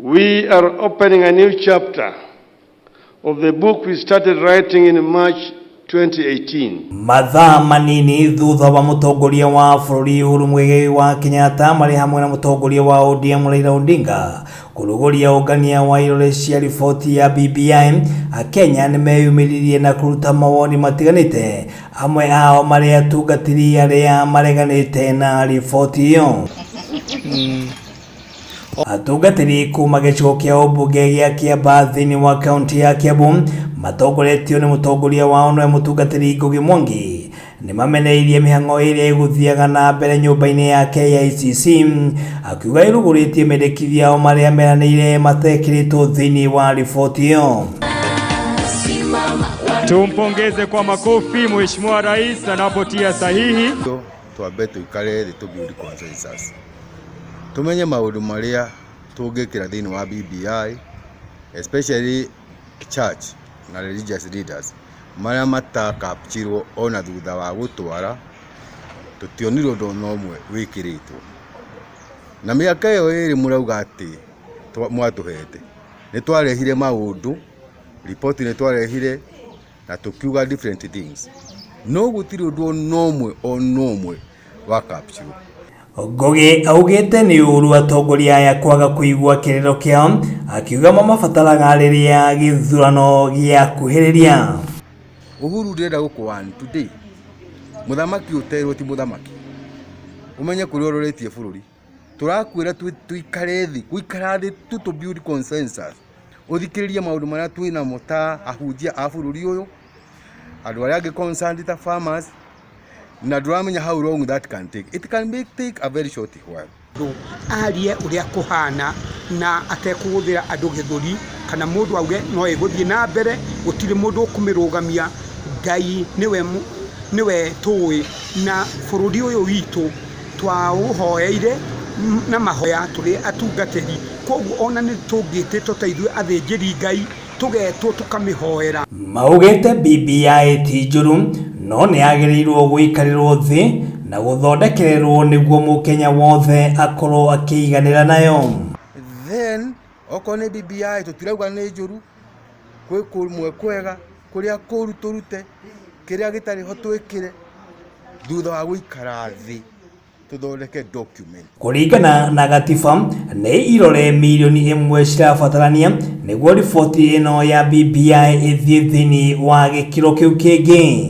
We are opening a new chapter of the book we started writing in March 2018. Mathaa manini thutha wa mutongoria wa bũrũri Uhuru Muigai wa Kenyatta mari hamwe na mutongoria wa ODM Raila Odinga kuruguria ungania wa irore cia riboti ya BBI, Akenya ni meyumiririe na kuruta mawoni matiganite, amwe ao mari atungatiri aria mareganite na riboti iyo. Atungatiri kuma gĩcigo kĩa ũmbunge gĩa Kiambaa thĩinĩ wa kaunti ya Kiambu matongoretio nĩ mutongoria wao no mutungatiri Ngugi Mwangi nĩ mameneirie mĩhang'o ĩrĩa ĩgũthiaga na mbere nyũmba-inĩ ya KICC, akiuga ĩrugũrĩtie mendekithia ao marĩa meranĩire matekĩrĩtwo thĩinĩ wa riboti ĩyo. Tumpongeze kwa makofi Mheshimiwa Rais anapotia sahihi. Twambe tuikare thĩ tũbuild consensus. Tumenye maũndũ marĩa tũngĩkĩra thĩinĩ wa BBI, especially church na religious leaders marĩa matakapchirwo ona thutha wa gũtwara tũtionirwo ũndũ ũmwe wĩkĩrĩtwo. Na mĩaka ĩyo ĩrĩ mũrauga atĩ mwatũhete nĩ twarehire maũndũ, report nĩ twarehire na tũkiuga different things, no gũtirĩ ũndũ ona ũmwe wa capture. Ngugi augite ni uru atongoria aya kwaga kuigua kiriro kiao, akiuga mabataraga riria githurano gia kuhiriria. Uhuru ndenda gũkũwan today. Muthamaki uterwo ti muthamaki. Umenye kũrĩa ũroretie bũrũri. Tũrakwĩra tuikare thĩ, guikara thĩ to build consensus. Uthikĩrĩrie maũndũ marĩa twĩna mota ahunjia a bũrũri ũyũ. Andũ arĩa angĩ concerned ta farmers. Na duramenya how long that can take. It can take a very short while. Arie uria kuhana na atekũgũthĩra andũ gĩthũri kana mũndũ auge no ĩgũthiĩ na mbere, gũtirĩ mũndũ ũkũmĩrũgamia. Ngai niwe tũĩ na bũrũri ũyũ witũ twaũhoeire na mahoya tũrĩ atungatĩri, koguo ona nĩ tũngĩtĩtwo ta ithuĩ athĩnjĩri Ngai tugetwo tukamĩhoera. Maugite BBI ti njũru no nĩ agĩrĩirwo gũikarirwo thĩ na gũthondekererwo nĩguo mũkenya wothe akorwo akĩiganĩra nayo. Then okorwo nĩ BBI tũtirauga nĩ njũru, kwĩ kũmwe kwega kũrĩa kũru tũrute kĩrĩa gĩtarĩ ho twĩkĩre thutha wa gũikara thĩ tuthondeke document. Kũringana na gatiba nĩ irore milioni 1 cirabatarania nĩguo riboti ĩno ya BBI ĩthiĩ thĩinĩ wa gĩkĩro kĩu kĩngĩ.